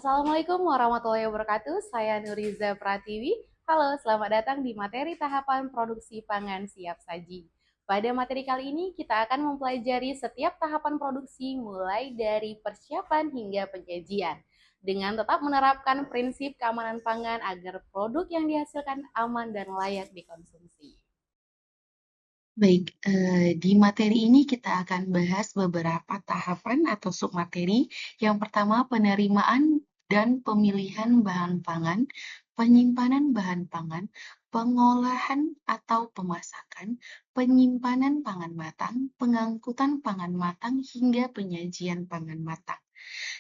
Assalamualaikum warahmatullahi wabarakatuh. Saya Nuriza Pratiwi. Halo, selamat datang di materi tahapan produksi pangan siap saji. Pada materi kali ini kita akan mempelajari setiap tahapan produksi mulai dari persiapan hingga penyajian dengan tetap menerapkan prinsip keamanan pangan agar produk yang dihasilkan aman dan layak dikonsumsi. Baik, di materi ini kita akan bahas beberapa tahapan atau submateri. Yang pertama, penerimaan dan pemilihan bahan pangan, penyimpanan bahan pangan, pengolahan atau pemasakan, penyimpanan pangan matang, pengangkutan pangan matang, hingga penyajian pangan matang.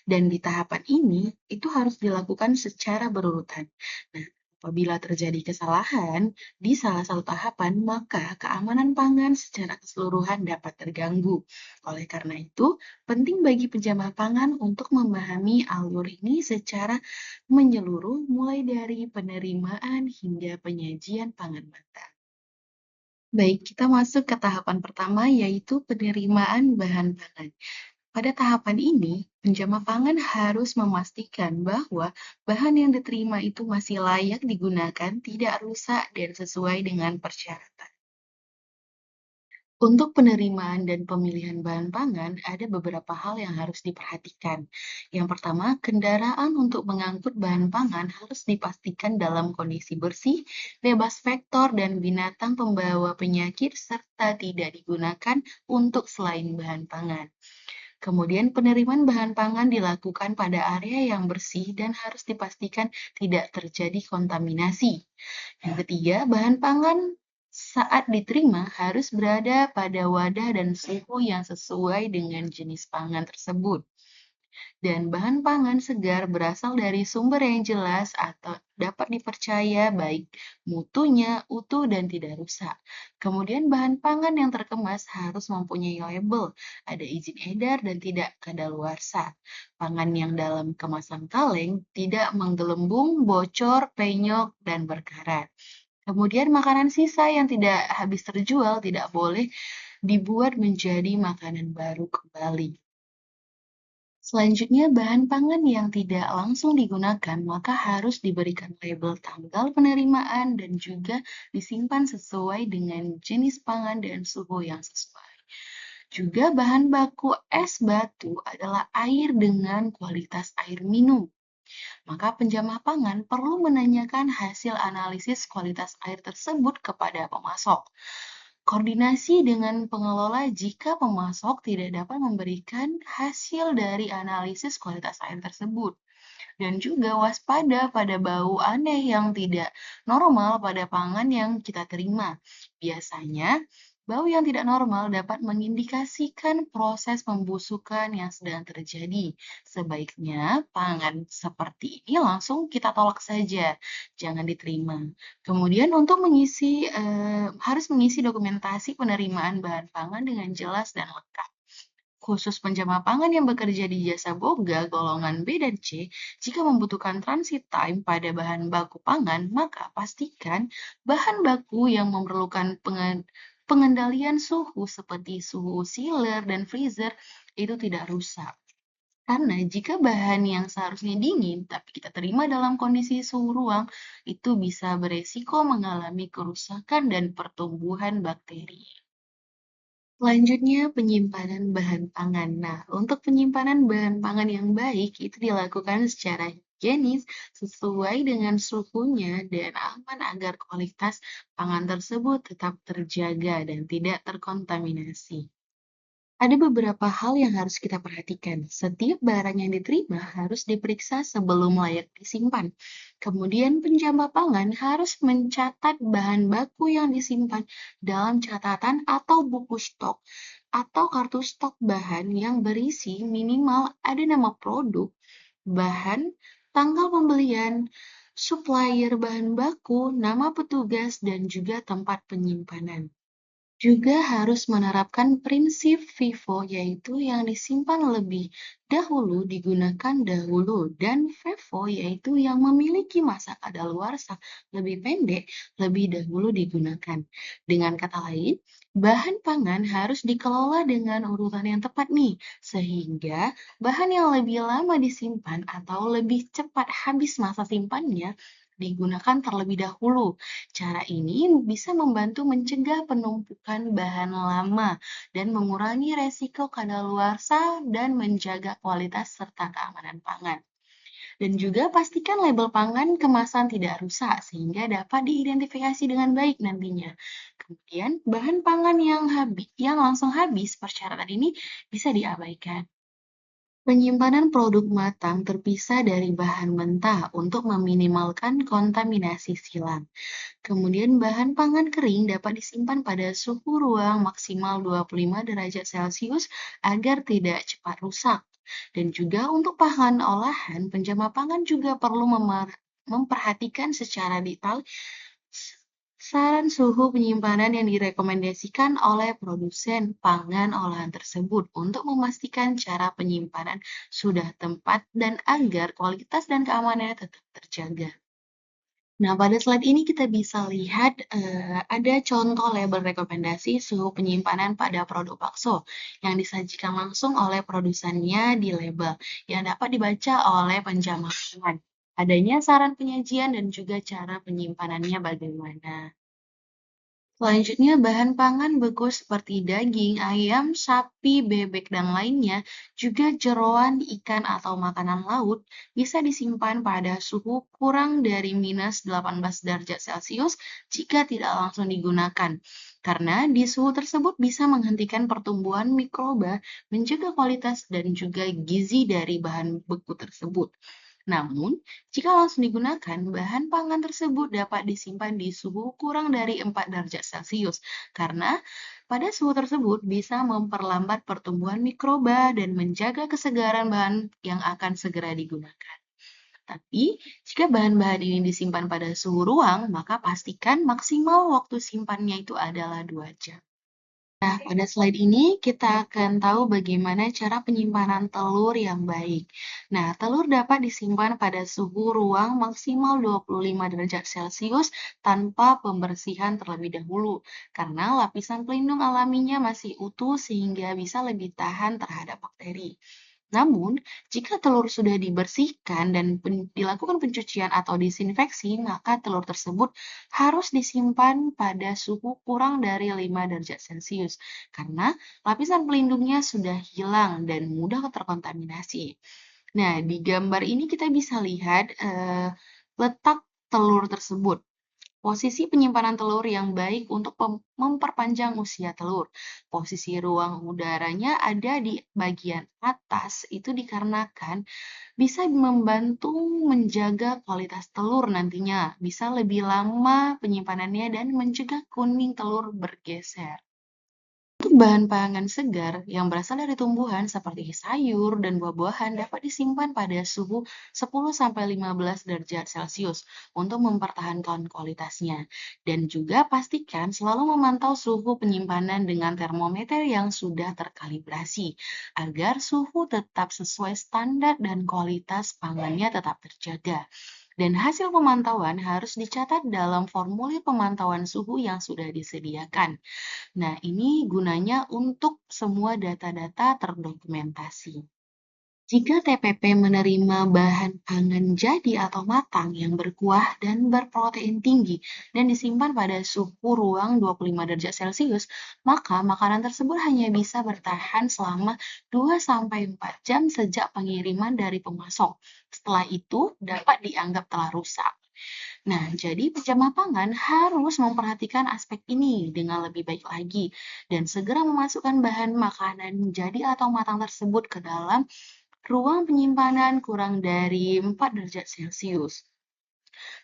Dan di tahapan ini, itu harus dilakukan secara berurutan. Nah, apabila terjadi kesalahan di salah satu tahapan, maka keamanan pangan secara keseluruhan dapat terganggu. Oleh karena itu, penting bagi penjamah pangan untuk memahami alur ini secara menyeluruh, mulai dari penerimaan hingga penyajian pangan mentah. Baik, kita masuk ke tahapan pertama, yaitu penerimaan bahan pangan. Pada tahapan ini, penjama pangan harus memastikan bahwa bahan yang diterima itu masih layak digunakan, tidak rusak, dan sesuai dengan persyaratan. Untuk penerimaan dan pemilihan bahan pangan, ada beberapa hal yang harus diperhatikan. Yang pertama, kendaraan untuk mengangkut bahan pangan harus dipastikan dalam kondisi bersih, bebas vektor dan binatang pembawa penyakit, serta tidak digunakan untuk selain bahan pangan. Kemudian penerimaan bahan pangan dilakukan pada area yang bersih dan harus dipastikan tidak terjadi kontaminasi. Yang ketiga, bahan pangan saat diterima harus berada pada wadah dan suhu yang sesuai dengan jenis pangan tersebut. Dan bahan pangan segar berasal dari sumber yang jelas atau dapat dipercaya baik mutunya, utuh, dan tidak rusak. Kemudian bahan pangan yang terkemas harus mempunyai label, ada izin edar, dan tidak kadaluarsa. Pangan yang dalam kemasan kaleng tidak menggelembung, bocor, penyok, dan berkarat. Kemudian makanan sisa yang tidak habis terjual tidak boleh dibuat menjadi makanan baru kembali. Selanjutnya, bahan pangan yang tidak langsung digunakan maka harus diberikan label tanggal penerimaan dan juga disimpan sesuai dengan jenis pangan dan suhu yang sesuai. Juga bahan baku es batu adalah air dengan kualitas air minum. Maka penjamah pangan perlu menanyakan hasil analisis kualitas air tersebut kepada pemasok. Koordinasi dengan pengelola jika pemasok tidak dapat memberikan hasil dari analisis kualitas air tersebut. Dan juga waspada pada bau aneh yang tidak normal pada pangan yang kita terima. Biasanya, bau yang tidak normal dapat mengindikasikan proses pembusukan yang sedang terjadi. Sebaiknya pangan seperti ini langsung kita tolak saja, jangan diterima. Kemudian untuk harus mengisi dokumentasi penerimaan bahan pangan dengan jelas dan lengkap. Khusus penjama pangan yang bekerja di jasa boga golongan B dan C, jika membutuhkan transit time pada bahan baku pangan, maka pastikan bahan baku yang memerlukan pengendalian suhu seperti suhu sealer dan freezer itu tidak rusak. Karena jika bahan yang seharusnya dingin tapi kita terima dalam kondisi suhu ruang, itu bisa beresiko mengalami kerusakan dan pertumbuhan bakteri. Selanjutnya, penyimpanan bahan pangan. Nah, untuk penyimpanan bahan pangan yang baik itu dilakukan secara higienis sesuai dengan suhunya dan aman agar kualitas pangan tersebut tetap terjaga dan tidak terkontaminasi. Ada beberapa hal yang harus kita perhatikan. Setiap barang yang diterima harus diperiksa sebelum layak disimpan. Kemudian penjama pangan harus mencatat bahan baku yang disimpan dalam catatan atau buku stok atau kartu stok bahan yang berisi minimal ada nama produk, bahan, tanggal pembelian, supplier bahan baku, nama petugas, dan juga tempat penyimpanan. Juga harus menerapkan prinsip FIFO, yaitu yang disimpan lebih dahulu digunakan dahulu, dan FIFO, yaitu yang memiliki masa kadaluarsa lebih pendek lebih dahulu digunakan. Dengan kata lain, bahan pangan harus dikelola dengan urutan yang tepat nih, sehingga bahan yang lebih lama disimpan atau lebih cepat habis masa simpannya digunakan terlebih dahulu. Cara ini bisa membantu mencegah penumpukan bahan lama dan mengurangi resiko kadaluarsa dan menjaga kualitas serta keamanan pangan. Dan juga pastikan label pangan kemasan tidak rusak sehingga dapat diidentifikasi dengan baik nantinya. Kemudian, bahan pangan yang langsung habis persyaratan ini bisa diabaikan. Penyimpanan produk matang terpisah dari bahan mentah untuk meminimalkan kontaminasi silang. Kemudian bahan pangan kering dapat disimpan pada suhu ruang maksimal 25 derajat Celcius agar tidak cepat rusak. Dan juga untuk bahan olahan, penjama pangan juga perlu memperhatikan secara detail saran suhu penyimpanan yang direkomendasikan oleh produsen pangan olahan tersebut untuk memastikan cara penyimpanan sudah tepat dan agar kualitas dan keamanannya tetap terjaga. Nah, pada slide ini kita bisa lihat ada contoh label rekomendasi suhu penyimpanan pada produk bakso yang disajikan langsung oleh produsennya di label yang dapat dibaca oleh penjama pangan. Adanya saran penyajian dan juga cara penyimpanannya bagaimana. Selanjutnya, bahan pangan beku seperti daging, ayam, sapi, bebek, dan lainnya, juga jeroan, ikan, atau makanan laut, bisa disimpan pada suhu kurang dari minus 18 derajat Celcius jika tidak langsung digunakan. Karena di suhu tersebut bisa menghentikan pertumbuhan mikroba, menjaga kualitas, dan juga gizi dari bahan beku tersebut. Namun, jika langsung digunakan, bahan pangan tersebut dapat disimpan di suhu kurang dari 4 derajat Celcius, karena pada suhu tersebut bisa memperlambat pertumbuhan mikroba dan menjaga kesegaran bahan yang akan segera digunakan. Tapi, jika bahan-bahan ini disimpan pada suhu ruang, maka pastikan maksimal waktu simpannya itu adalah 2 jam. Nah, pada slide ini kita akan tahu bagaimana cara penyimpanan telur yang baik. Nah, telur dapat disimpan pada suhu ruang maksimal 25 derajat Celcius tanpa pembersihan terlebih dahulu, karena lapisan pelindung alaminya masih utuh sehingga bisa lebih tahan terhadap bakteri. Namun, jika telur sudah dibersihkan dan dilakukan pencucian atau disinfeksi, maka telur tersebut harus disimpan pada suhu kurang dari 5 derajat Celcius karena lapisan pelindungnya sudah hilang dan mudah terkontaminasi. Nah, di gambar ini kita bisa lihat letak telur tersebut. Posisi penyimpanan telur yang baik untuk memperpanjang usia telur. Posisi ruang udaranya ada di bagian atas, itu dikarenakan bisa membantu menjaga kualitas telur nantinya. Bisa lebih lama penyimpanannya dan mencegah kuning telur bergeser. Untuk bahan pangan segar yang berasal dari tumbuhan seperti sayur dan buah-buahan dapat disimpan pada suhu 10-15 derajat Celcius untuk mempertahankan kualitasnya. Dan juga pastikan selalu memantau suhu penyimpanan dengan termometer yang sudah terkalibrasi agar suhu tetap sesuai standar dan kualitas pangannya tetap terjaga. Dan hasil pemantauan harus dicatat dalam formulir pemantauan suhu yang sudah disediakan. Nah, ini gunanya untuk semua data-data terdokumentasi. Jika TPP menerima bahan pangan jadi atau matang yang berkuah dan berprotein tinggi dan disimpan pada suhu ruang 25 derajat Celcius, maka makanan tersebut hanya bisa bertahan selama 2-4 jam sejak pengiriman dari pemasok. Setelah itu dapat dianggap telah rusak. Nah, jadi penjama pangan harus memperhatikan aspek ini dengan lebih baik lagi dan segera memasukkan bahan makanan jadi atau matang tersebut ke dalam ruang penyimpanan kurang dari 4 derajat Celcius.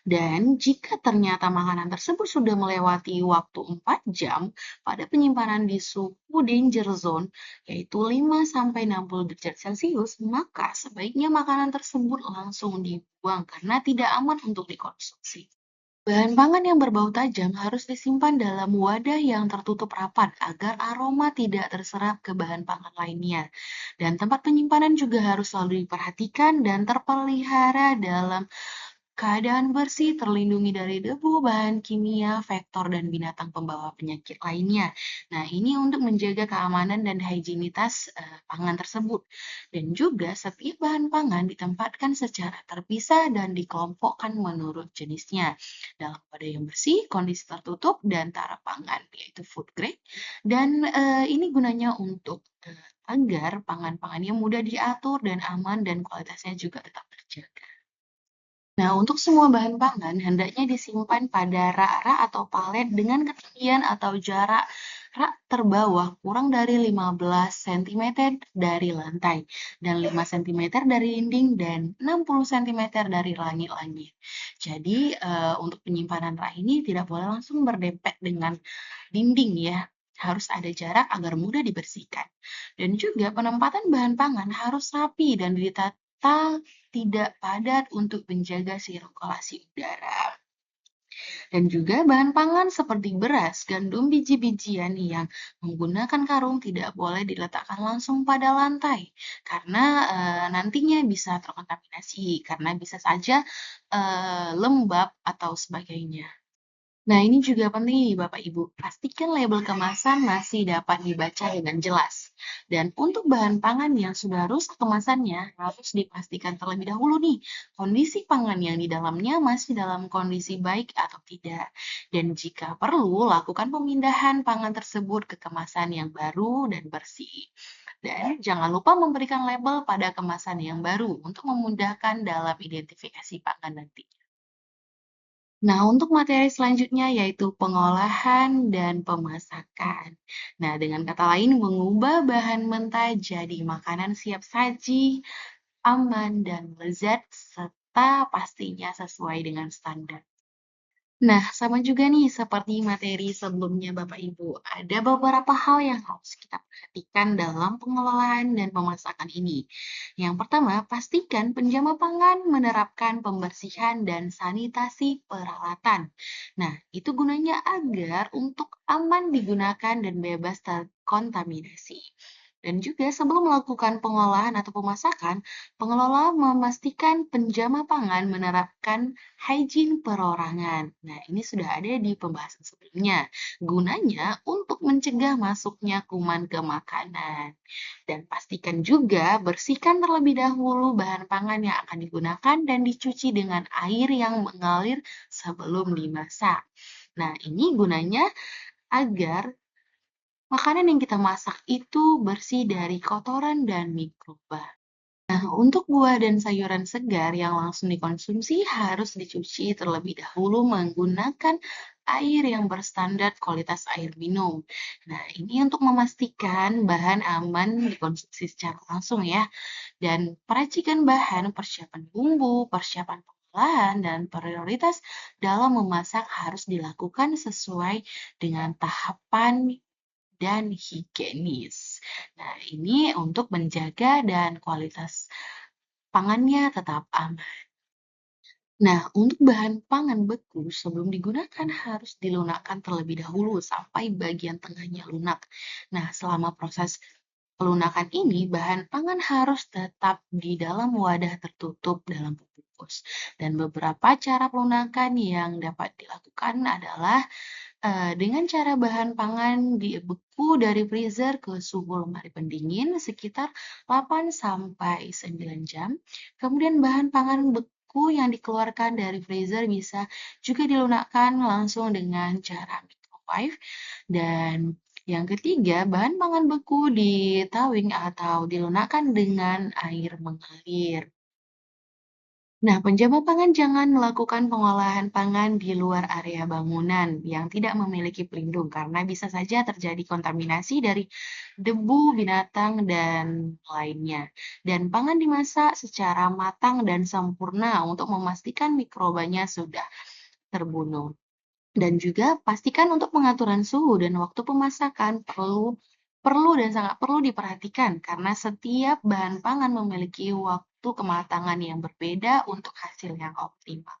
Dan jika ternyata makanan tersebut sudah melewati waktu 4 jam pada penyimpanan di suhu danger zone, yaitu 5-60 derajat Celcius, maka sebaiknya makanan tersebut langsung dibuang karena tidak aman untuk dikonsumsi. Bahan pangan yang berbau tajam harus disimpan dalam wadah yang tertutup rapat agar aroma tidak terserap ke bahan pangan lainnya. Dan tempat penyimpanan juga harus selalu diperhatikan dan terpelihara dalam keadaan bersih, terlindungi dari debu, bahan kimia, vektor, dan binatang pembawa penyakit lainnya. Nah, ini untuk menjaga keamanan dan higienitas pangan tersebut. Dan juga setiap bahan pangan ditempatkan secara terpisah dan dikelompokkan menurut jenisnya dalam wadah yang bersih, kondisi tertutup, dan taraf pangan, yaitu food grade. Dan ini gunanya untuk agar pangan-pangannya mudah diatur dan aman dan kualitasnya juga tetap terjaga. Nah, untuk semua bahan pangan hendaknya disimpan pada rak-rak atau palet dengan ketinggian atau jarak rak terbawah kurang dari 15 cm dari lantai dan 5 cm dari dinding dan 60 cm dari langit-langit. Jadi, untuk penyimpanan rak ini tidak boleh langsung berdempet dengan dinding ya. Harus ada jarak agar mudah dibersihkan. Dan juga penempatan bahan pangan harus rapi dan ditata tidak padat untuk menjaga sirkulasi udara. Dan juga bahan pangan seperti beras, gandum, biji-bijian yang menggunakan karung tidak boleh diletakkan langsung pada lantai karena nantinya bisa terkontaminasi karena bisa saja lembab atau sebagainya. Nah, ini juga penting nih Bapak Ibu, pastikan label kemasan masih dapat dibaca dengan jelas. Dan untuk bahan pangan yang sudah rusak kemasannya, harus dipastikan terlebih dahulu nih, kondisi pangan yang di dalamnya masih dalam kondisi baik atau tidak. Dan jika perlu, lakukan pemindahan pangan tersebut ke kemasan yang baru dan bersih. Dan jangan lupa memberikan label pada kemasan yang baru untuk memudahkan dalam identifikasi pangan nanti. Nah, untuk materi selanjutnya yaitu pengolahan dan pemasakan. Nah, dengan kata lain, mengubah bahan mentah jadi makanan siap saji, aman, dan lezat, serta pastinya sesuai dengan standar. Nah, sama juga nih seperti materi sebelumnya Bapak Ibu, ada beberapa hal yang harus kita perhatikan dalam pengelolaan dan pemasakan ini. Yang pertama, pastikan penjama pangan menerapkan pembersihan dan sanitasi peralatan. Nah, itu gunanya agar untuk aman digunakan dan bebas terkontaminasi. Dan juga sebelum melakukan pengolahan atau pemasakan, pengelola memastikan penjama pangan menerapkan hygiene perorangan. Nah, ini sudah ada di pembahasan sebelumnya. Gunanya untuk mencegah masuknya kuman ke makanan. Dan pastikan juga bersihkan terlebih dahulu bahan pangan yang akan digunakan dan dicuci dengan air yang mengalir sebelum dimasak. Nah, ini gunanya agar makanan yang kita masak itu bersih dari kotoran dan mikroba. Nah, untuk buah dan sayuran segar yang langsung dikonsumsi harus dicuci terlebih dahulu menggunakan air yang berstandar kualitas air minum. Nah, ini untuk memastikan bahan aman dikonsumsi secara langsung ya. Dan peracikan bahan, persiapan bumbu, persiapan pengolahan, dan prioritas dalam memasak harus dilakukan sesuai dengan tahapan dan higienis. Nah, ini untuk menjaga dan kualitas pangannya tetap aman. Nah, untuk bahan pangan beku sebelum digunakan harus dilunakkan terlebih dahulu sampai bagian tengahnya lunak. Nah, selama proses pelunakan ini, bahan pangan harus tetap di dalam wadah tertutup dalam bungkus. Dan beberapa cara pelunakan yang dapat dilakukan adalah dengan cara bahan pangan dibeku dari freezer ke suhu lemari pendingin sekitar 8 sampai 9 jam. Kemudian bahan pangan beku yang dikeluarkan dari freezer bisa juga dilunakkan langsung dengan cara microwave. Dan yang ketiga, bahan pangan beku ditawing atau dilunakkan dengan air mengalir. Nah, penjama pangan jangan melakukan pengolahan pangan di luar area bangunan yang tidak memiliki pelindung karena bisa saja terjadi kontaminasi dari debu, binatang, dan lainnya. Dan pangan dimasak secara matang dan sempurna untuk memastikan mikrobanya sudah terbunuh. Dan juga pastikan untuk pengaturan suhu dan waktu pemasakan perlu perlu dan sangat perlu diperhatikan karena setiap bahan pangan memiliki waktu kematangan yang berbeda untuk hasil yang optimal.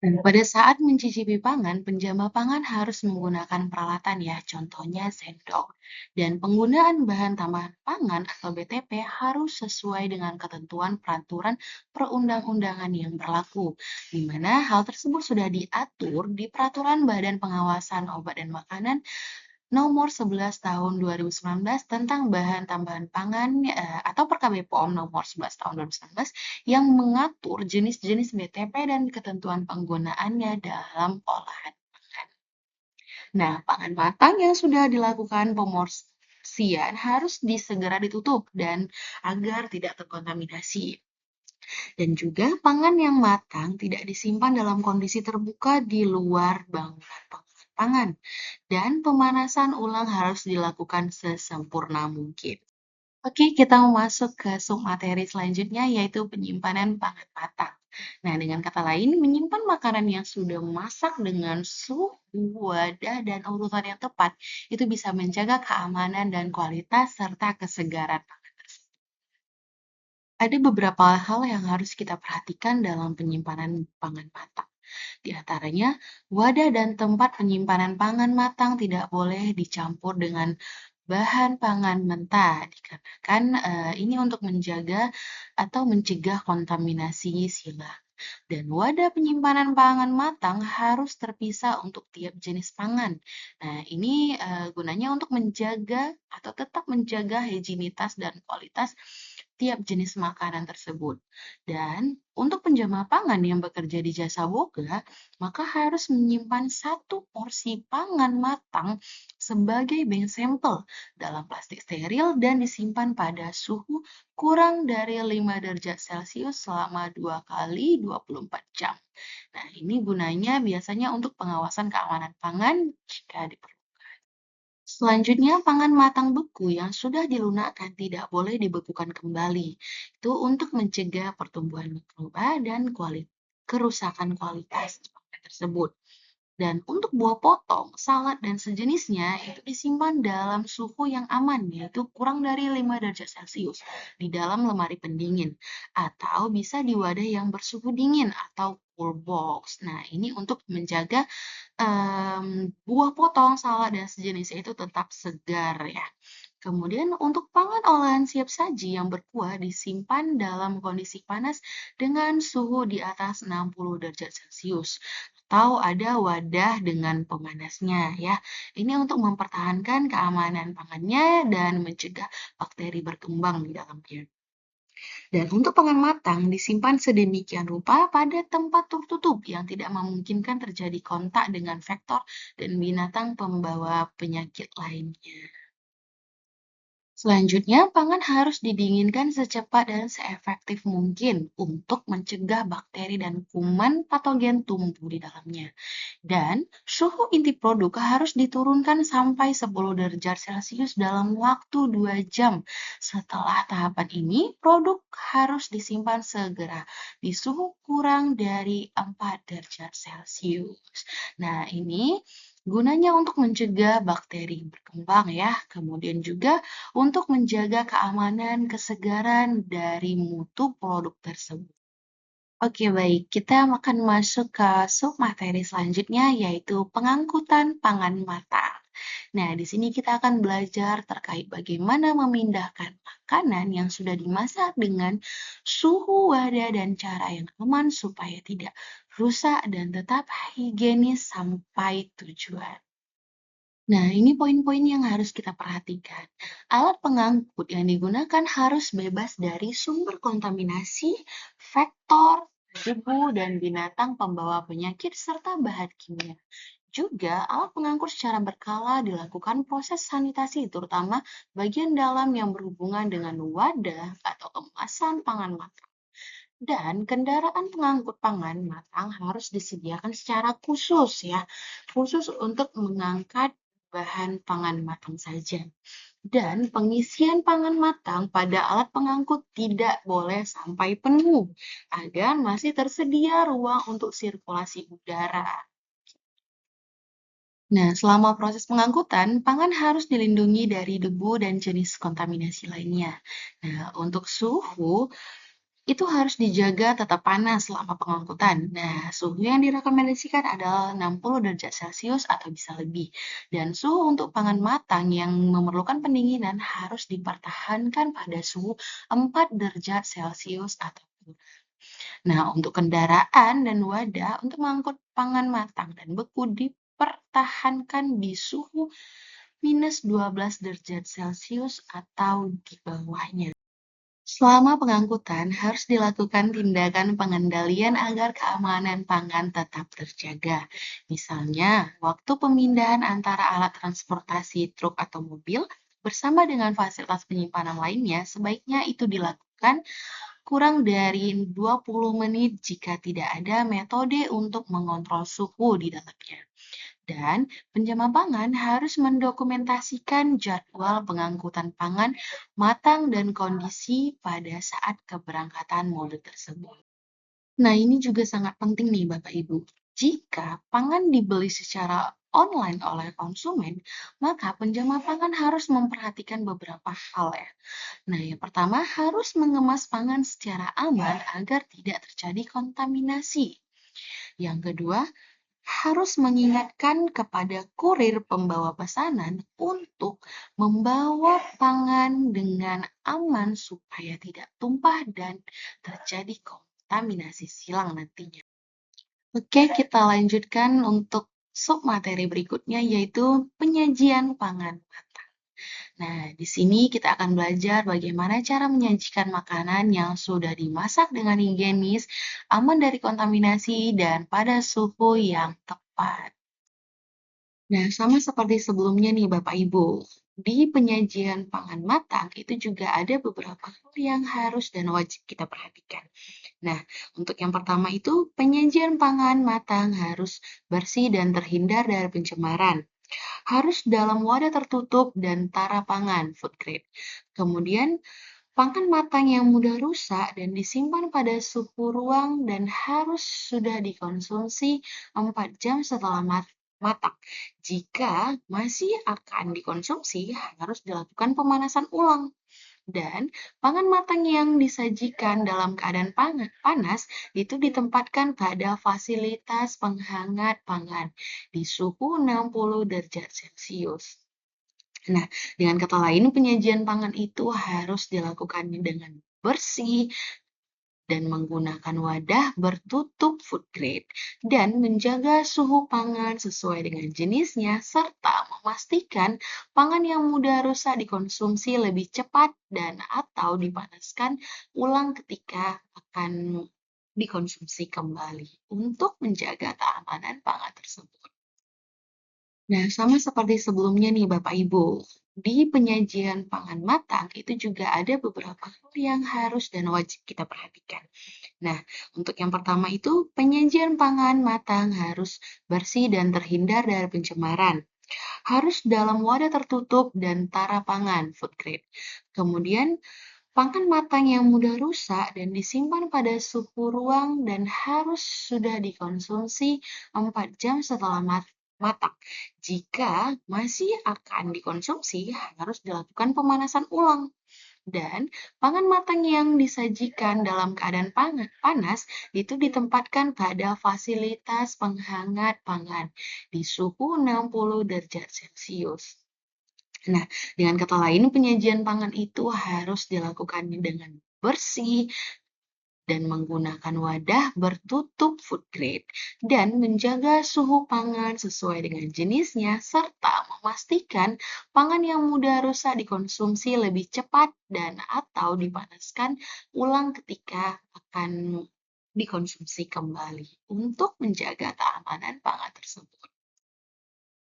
Dan pada saat mencicipi pangan, penjama pangan harus menggunakan peralatan ya, contohnya sendok. Dan penggunaan bahan tambahan pangan atau BTP harus sesuai dengan ketentuan peraturan perundang-undangan yang berlaku, di mana hal tersebut sudah diatur di Peraturan Badan Pengawasan Obat dan Makanan Nomor 11 Tahun 2019 tentang bahan tambahan pangan atau Perkab BPOM Nomor 11 Tahun 2019 yang mengatur jenis-jenis BTP dan ketentuan penggunaannya dalam olahan pangan. Nah, pangan matang yang sudah dilakukan pemorsian harus disegera ditutup dan agar tidak terkontaminasi. Dan juga pangan yang matang tidak disimpan dalam kondisi terbuka di luar bangunan pangan. Dan pemanasan ulang harus dilakukan sesempurna mungkin. Oke, kita mau masuk ke submateri selanjutnya yaitu penyimpanan pangan matang. Nah, dengan kata lain, menyimpan makanan yang sudah masak dengan suhu, wadah, dan urutan yang tepat itu bisa menjaga keamanan dan kualitas serta kesegaran pangan tersebut. Ada beberapa hal yang harus kita perhatikan dalam penyimpanan pangan matang. Di antaranya, wadah dan tempat penyimpanan pangan matang tidak boleh dicampur dengan bahan pangan mentah, dikarenakan ini untuk menjaga atau mencegah kontaminasi silang. Dan wadah penyimpanan pangan matang harus terpisah untuk tiap jenis pangan. Nah, ini gunanya untuk menjaga atau tetap menjaga higienitas dan kualitas tiap jenis makanan tersebut. Dan untuk penjama pangan yang bekerja di jasa boga, maka harus menyimpan satu porsi pangan matang sebagai bank sampel dalam plastik steril dan disimpan pada suhu kurang dari 5 derajat Celcius selama 2 kali 24 jam. Nah, ini gunanya biasanya untuk pengawasan keamanan pangan jika diperlukan. Selanjutnya, pangan matang beku yang sudah dilunakkan tidak boleh dibekukan kembali. Itu untuk mencegah pertumbuhan mikroba dan kerusakan kualitas pangan tersebut. Dan untuk buah potong, salad, dan sejenisnya itu disimpan dalam suhu yang aman, yaitu kurang dari 5 derajat Celcius di dalam lemari pendingin. Atau bisa di wadah yang bersuhu dingin atau cool box. Nah, ini untuk menjaga buah potong, salad, dan sejenisnya itu tetap segar ya. Kemudian untuk pangan olahan siap saji yang berkuah disimpan dalam kondisi panas dengan suhu di atas 60 derajat Celcius atau ada wadah dengan pemanasnya ya. Ini untuk mempertahankan keamanan pangannya dan mencegah bakteri berkembang di dalamnya. Dan untuk pangan matang disimpan sedemikian rupa pada tempat tertutup yang tidak memungkinkan terjadi kontak dengan vektor dan binatang pembawa penyakit lainnya. Selanjutnya, pangan harus didinginkan secepat dan seefektif mungkin untuk mencegah bakteri dan kuman patogen tumbuh di dalamnya. Dan suhu inti produk harus diturunkan sampai 10 derajat Celcius dalam waktu 2 jam. Setelah tahapan ini, produk harus disimpan segera di suhu kurang dari 4 derajat Celcius. Nah, ini gunanya untuk mencegah bakteri berkembang ya, kemudian juga untuk menjaga keamanan kesegaran dari mutu produk tersebut. Oke, baik. Kita akan masuk ke submateri selanjutnya, yaitu pengangkutan pangan matang. Nah, di sini kita akan belajar terkait bagaimana memindahkan makanan yang sudah dimasak dengan suhu wadah dan cara yang aman supaya tidak rusak dan tetap higienis sampai tujuan. Nah, ini poin-poin yang harus kita perhatikan. Alat pengangkut yang digunakan harus bebas dari sumber kontaminasi, vektor, debu, dan binatang pembawa penyakit serta bahan kimia. Juga, alat pengangkut secara berkala dilakukan proses sanitasi, terutama bagian dalam yang berhubungan dengan wadah atau kemasan pangan matang. Dan kendaraan pengangkut pangan matang harus disediakan secara khusus ya, khusus untuk mengangkat bahan pangan matang saja. Dan pengisian pangan matang pada alat pengangkut tidak boleh sampai penuh, agar masih tersedia ruang untuk sirkulasi udara. Nah, selama proses pengangkutan, pangan harus dilindungi dari debu dan jenis kontaminasi lainnya. Nah, untuk suhu, itu harus dijaga tetap panas selama pengangkutan. Nah, suhu yang direkomendasikan adalah 60 derajat Celcius atau bisa lebih. Dan suhu untuk pangan matang yang memerlukan pendinginan harus dipertahankan pada suhu 4 derajat Celcius atau kurang. Nah, untuk kendaraan dan wadah untuk mengangkut pangan matang dan beku dipertahankan di suhu minus 12 derajat Celcius atau di bawahnya. Selama pengangkutan, harus dilakukan tindakan pengendalian agar keamanan pangan tetap terjaga. Misalnya, waktu pemindahan antara alat transportasi truk atau mobil bersama dengan fasilitas penyimpanan lainnya, sebaiknya itu dilakukan kurang dari 20 menit jika tidak ada metode untuk mengontrol suhu di dalamnya. Dan penjama pangan harus mendokumentasikan jadwal pengangkutan pangan matang dan kondisi pada saat keberangkatan mode tersebut. Nah, ini juga sangat penting nih Bapak Ibu. Jika pangan dibeli secara online oleh konsumen, maka penjama pangan harus memperhatikan beberapa hal ya. Nah, yang pertama harus mengemas pangan secara aman agar tidak terjadi kontaminasi. Yang kedua, harus mengingatkan kepada kurir pembawa pesanan untuk membawa pangan dengan aman supaya tidak tumpah dan terjadi kontaminasi silang nantinya. Oke, kita lanjutkan untuk submateri berikutnya yaitu penyajian pangan matang. Nah, di sini kita akan belajar bagaimana cara menyajikan makanan yang sudah dimasak dengan higienis, aman dari kontaminasi, dan pada suhu yang tepat. Nah, sama seperti sebelumnya nih Bapak Ibu, di penyajian pangan matang itu juga ada beberapa hal yang harus dan wajib kita perhatikan. Nah, untuk yang pertama itu penyajian pangan matang harus bersih dan terhindar dari pencemaran. Harus dalam wadah tertutup dan tara pangan, food grade. Kemudian, pangan matang yang mudah rusak dan disimpan pada suhu ruang dan harus sudah dikonsumsi 4 jam setelah matang. Jika masih akan dikonsumsi, harus dilakukan pemanasan ulang. Dan pangan matang yang disajikan dalam keadaan panas itu ditempatkan pada fasilitas penghangat pangan di suhu 60 derajat Celcius. Nah, dengan kata lain, penyajian pangan itu harus dilakukan dengan bersih dan menggunakan wadah bertutup food grade dan menjaga suhu pangan sesuai dengan jenisnya serta memastikan pangan yang mudah rusak dikonsumsi lebih cepat dan atau dipanaskan ulang ketika akan dikonsumsi kembali untuk menjaga keamanan pangan tersebut. Nah, sama seperti sebelumnya nih Bapak Ibu, di penyajian pangan matang itu juga ada beberapa hal yang harus dan wajib kita perhatikan. Nah, untuk yang pertama itu penyajian pangan matang harus bersih dan terhindar dari pencemaran. Harus dalam wadah tertutup dan tara pangan, food grade. Kemudian, pangan matang yang mudah rusak dan disimpan pada suhu ruang dan harus sudah dikonsumsi 4 jam setelah matang. Jika masih akan dikonsumsi, harus dilakukan pemanasan ulang. Dan pangan matang yang disajikan dalam keadaan panas itu ditempatkan pada fasilitas penghangat pangan di suhu 60 derajat Celcius. Nah, dengan kata lain, penyajian pangan itu harus dilakukan dengan bersih dan menggunakan wadah bertutup food grade dan menjaga suhu pangan sesuai dengan jenisnya serta memastikan pangan yang mudah rusak dikonsumsi lebih cepat dan atau dipanaskan ulang ketika akan dikonsumsi kembali untuk menjaga keamanan pangan tersebut.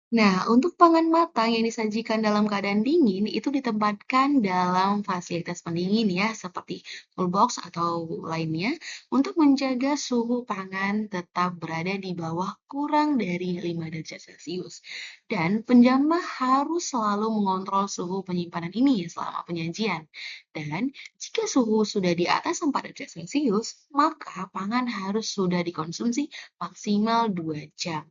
Nah, untuk pangan matang yang disajikan dalam keadaan dingin itu ditempatkan dalam fasilitas pendingin ya, seperti cool box atau lainnya, untuk menjaga suhu pangan tetap berada di bawah kurang dari 5 derajat Celcius. Dan penjamah harus selalu mengontrol suhu penyimpanan ini selama penyajian. Dan jika suhu sudah di atas 4 derajat Celcius, maka pangan harus sudah dikonsumsi maksimal 2 jam.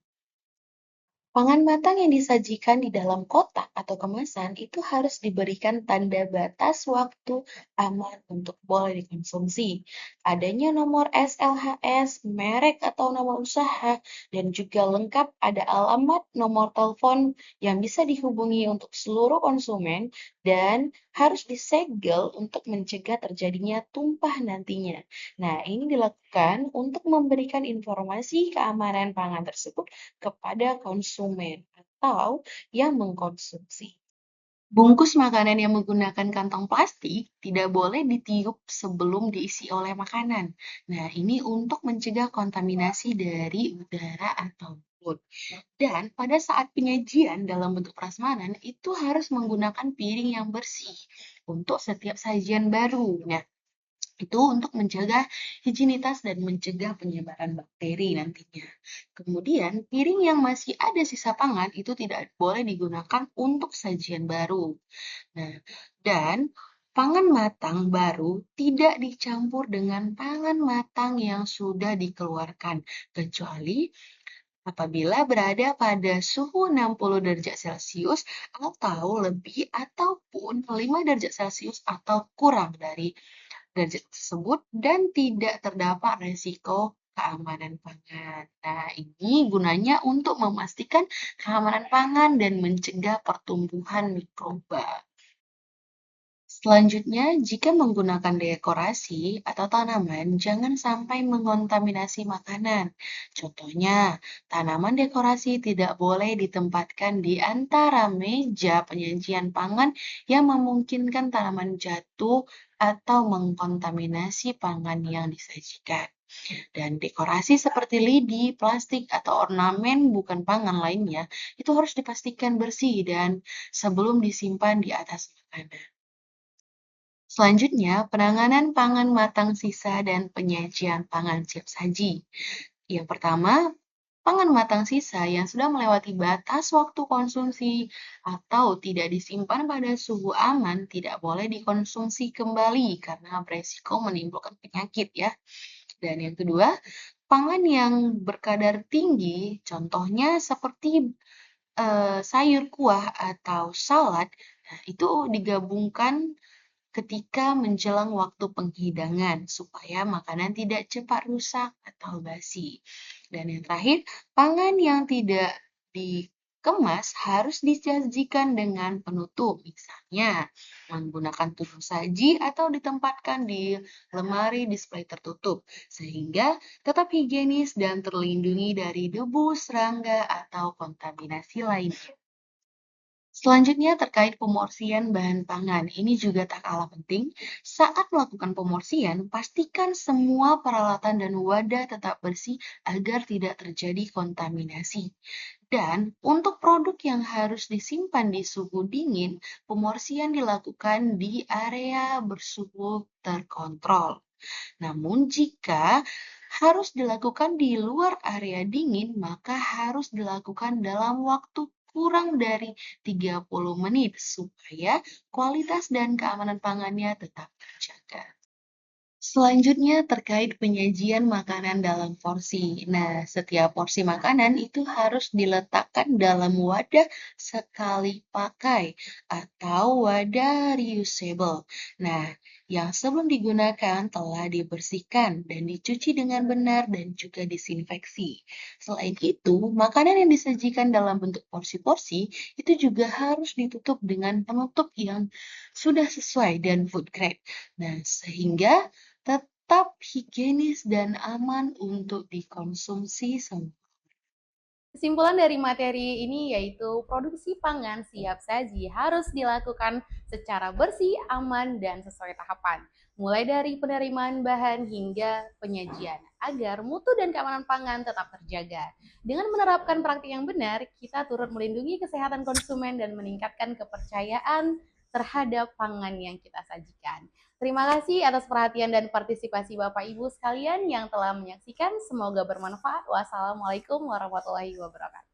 Pangan matang yang disajikan di dalam kotak atau kemasan itu harus diberikan tanda batas waktu aman untuk boleh dikonsumsi. Adanya nomor SLHS, merek atau nama usaha, dan juga lengkap ada alamat nomor telepon yang bisa dihubungi untuk seluruh konsumen dan harus disegel untuk mencegah terjadinya tumpah nantinya. Nah, ini dilakukan untuk memberikan informasi keamanan pangan tersebut kepada konsumen atau yang mengkonsumsi. Bungkus makanan yang menggunakan kantong plastik tidak boleh ditiup sebelum diisi oleh makanan. Nah, ini untuk mencegah kontaminasi dari udara atau mulut. Dan pada saat penyajian dalam bentuk prasmanan itu harus menggunakan piring yang bersih untuk setiap sajian baru. Nah, itu untuk menjaga higienitas dan mencegah penyebaran bakteri nantinya. Kemudian, piring yang masih ada sisa pangan itu tidak boleh digunakan untuk sajian baru. Nah, dan pangan matang baru tidak dicampur dengan pangan matang yang sudah dikeluarkan, kecuali apabila berada pada suhu 60 derajat Celcius atau lebih ataupun 5 derajat Celcius atau kurang dari derajat tersebut dan tidak terdapat risiko keamanan pangan. Nah, ini gunanya untuk memastikan keamanan pangan dan mencegah pertumbuhan mikroba. Selanjutnya, jika menggunakan dekorasi atau tanaman, jangan sampai mengontaminasi makanan. Contohnya, tanaman dekorasi tidak boleh ditempatkan di antara meja penyajian pangan yang memungkinkan tanaman jatuh atau mengkontaminasi pangan yang disajikan. Dan dekorasi seperti lidi, plastik, atau ornamen bukan pangan lainnya, itu harus dipastikan bersih dan sebelum disimpan di atas makanan. Selanjutnya, penanganan pangan matang sisa dan penyajian pangan siap saji. Yang pertama, pangan matang sisa yang sudah melewati batas waktu konsumsi atau tidak disimpan pada suhu aman tidak boleh dikonsumsi kembali karena beresiko menimbulkan penyakit ya. Dan yang kedua, pangan yang berkadar tinggi, contohnya seperti sayur kuah atau salad, nah, itu digabungkan ketika menjelang waktu penghidangan supaya makanan tidak cepat rusak atau basi. Dan yang terakhir, pangan yang tidak dikemas harus disajikan dengan penutup, misalnya menggunakan tutup saji atau ditempatkan di lemari display tertutup, sehingga tetap higienis dan terlindungi dari debu, serangga, atau kontaminasi lainnya. Selanjutnya terkait pemorsian bahan pangan, ini juga tak kalah penting. Saat melakukan pemorsian, pastikan semua peralatan dan wadah tetap bersih agar tidak terjadi kontaminasi. Dan untuk produk yang harus disimpan di suhu dingin, pemorsian dilakukan di area bersuhu terkontrol. Namun jika harus dilakukan di luar area dingin, maka harus dilakukan dalam waktu kurang dari 30 menit supaya kualitas dan keamanan pangannya tetap terjaga. Selanjutnya terkait penyajian makanan dalam porsi. Nah, setiap porsi makanan itu harus diletakkan dalam wadah sekali pakai atau wadah reusable. Nah, yang sebelum digunakan telah dibersihkan dan dicuci dengan benar dan juga disinfeksi. Selain itu, makanan yang disajikan dalam bentuk porsi-porsi itu juga harus ditutup dengan penutup yang sudah sesuai dan food grade. Nah, sehingga tetap higienis dan aman untuk dikonsumsi semua. Kesimpulan dari materi ini yaitu produksi pangan siap saji harus dilakukan secara bersih, aman, dan sesuai tahapan. Mulai dari penerimaan bahan hingga penyajian, agar mutu dan keamanan pangan tetap terjaga. Dengan menerapkan praktik yang benar, kita turut melindungi kesehatan konsumen dan meningkatkan kepercayaan terhadap pangan yang kita sajikan. Terima kasih atas perhatian dan partisipasi Bapak Ibu sekalian yang telah menyaksikan. Semoga bermanfaat. Wassalamualaikum warahmatullahi wabarakatuh.